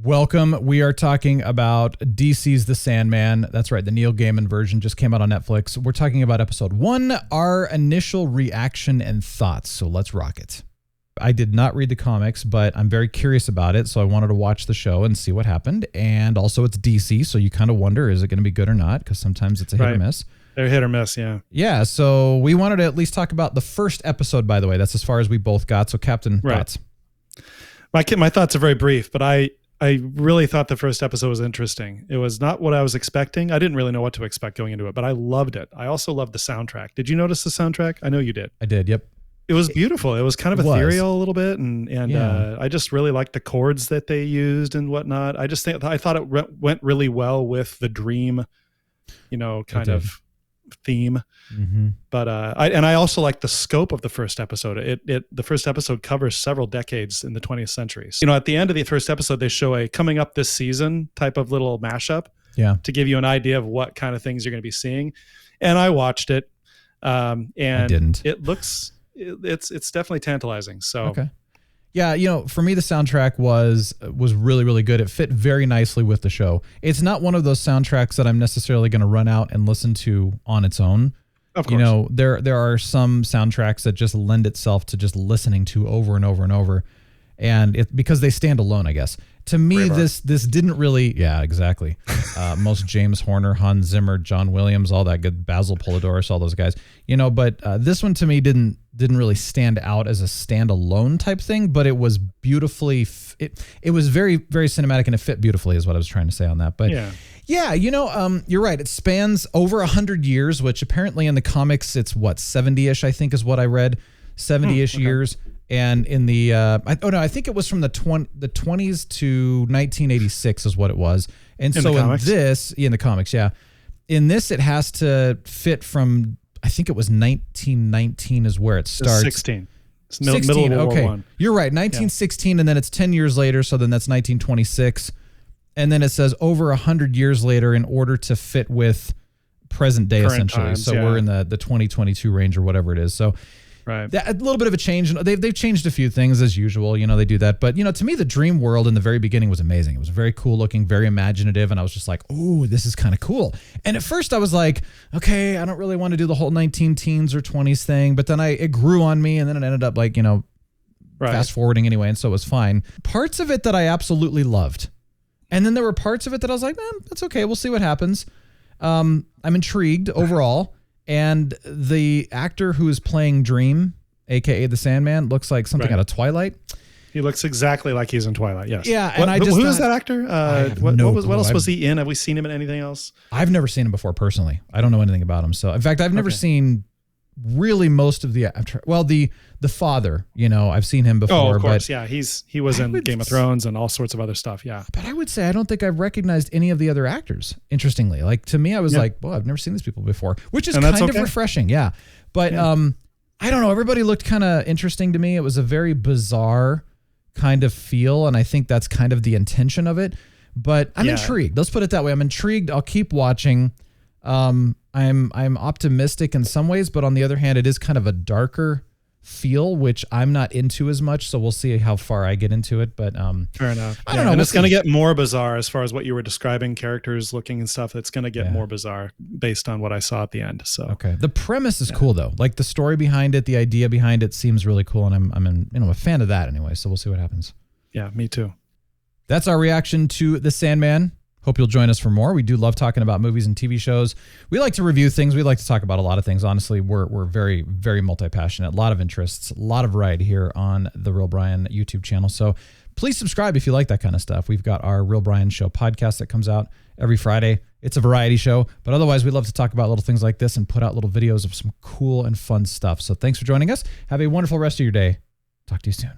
Welcome. We are talking about DC's The Sandman. That's right. The Neil Gaiman version just came out on Netflix. We're talking about episode 1, our initial reaction and thoughts. So let's rock it. I did not read the comics, but I'm very curious about it. So I wanted to watch the show and see what happened. And also it's DC. So you kind of wonder, is it going to be good or not? Because sometimes it's a hit or miss. They're hit or miss, yeah. Yeah. So we wanted to at least talk about the first episode, by the way. That's as far as we both got. So Captain, thoughts? My thoughts are very brief, but I really thought the first episode was interesting. It was not what I was expecting. I didn't really know what to expect going into it, but I loved it. I also loved the soundtrack. Did you notice the soundtrack? I know you did. I did, yep. It was beautiful. It was kind of ethereal a little bit, and I just really liked the chords that they used and whatnot. I thought it went really well with the dream, kind of theme. Mm-hmm. But I also like the scope of the first episode. The first episode covers several decades in the 20th century. So, at the end of the first episode, they show a coming up this season type of little mashup to give you an idea of what kind of things you're going to be seeing. And I watched it, and I didn't. It looks it's definitely tantalizing. So okay. Yeah, for me, the soundtrack was really, really good. It fit very nicely with the show. It's not one of those soundtracks that I'm necessarily going to run out and listen to on its own. Of course. There are some soundtracks that just lend itself to just listening to over and over and over. And because they stand alone, I guess. To me, this didn't really, yeah, exactly. Most James Horner, Hans Zimmer, John Williams, all that good, Basil Polidoris, all those guys. But this one to me didn't really stand out as a standalone type thing, but it was beautifully, it was very, very cinematic, and it fit beautifully is what I was trying to say on that. But yeah, you're right. It spans over 100 years, which apparently in the comics, it's 70-ish, I think is what I read, 70-ish years. And in the, I think it was from the 20s to 1986 is what it was. And so in this, in the comics, in this, it has to fit from, I think it was 1919 is where it starts. 16. It's middle of World War I. You're right. 1916, and then it's 10 years later. So then that's 1926. And then it says over 100 years later in order to fit with present day, essentially. Times, so we're in the 2022 range or whatever it is. So right. A little bit of a change. They've changed a few things as usual. They do that. But, to me, the dream world in the very beginning was amazing. It was very cool looking, very imaginative. And I was just like, ooh, this is kind of cool. And at first I was like, okay, I don't really want to do the whole 19 teens or 20s thing. But then it grew on me, and then it ended up fast forwarding anyway. And so it was fine. Parts of it that I absolutely loved. And then there were parts of it that I was like, that's okay. We'll see what happens. I'm intrigued overall. And the actor who is playing Dream, a.k.a. the Sandman, looks like something out of Twilight. He looks exactly like he's in Twilight, yes. Yeah, and who is that actor? What else was he in? Have we seen him in anything else? I've never seen him before, personally. I don't know anything about him. So, in fact, I've never seen really most of the father, I've seen him before. Oh, of course, he was in Game of Thrones and all sorts of other stuff, But I would say I don't think I've recognized any of the other actors, interestingly. Like, to me, I was like, well, I've never seen these people before, which is kind of refreshing, But I don't know, everybody looked kind of interesting to me. It was a very bizarre kind of feel, and I think that's kind of the intention of it. But I'm intrigued. Let's put it that way. I'm intrigued. I'll keep watching. I'm optimistic in some ways, but on the other hand, it is kind of a darker feel, which I'm not into as much. So we'll see how far I get into it. But fair enough. I don't know. And it's going to get more bizarre as far as what you were describing, characters looking and stuff. It's going to get more bizarre based on what I saw at the end. So okay, the premise is cool though. Like the story behind it, the idea behind it seems really cool, and I'm a fan of that anyway. So we'll see what happens. Yeah, me too. That's our reaction to The Sandman. Hope you'll join us for more. We do love talking about movies and TV shows. We like to review things. We like to talk about a lot of things. Honestly, we're very, very multi-passionate. A lot of interests, a lot of variety here on the Real Brian YouTube channel. So please subscribe if you like that kind of stuff. We've got our Real Brian Show podcast that comes out every Friday. It's a variety show, but otherwise we love to talk about little things like this and put out little videos of some cool and fun stuff. So thanks for joining us. Have a wonderful rest of your day. Talk to you soon.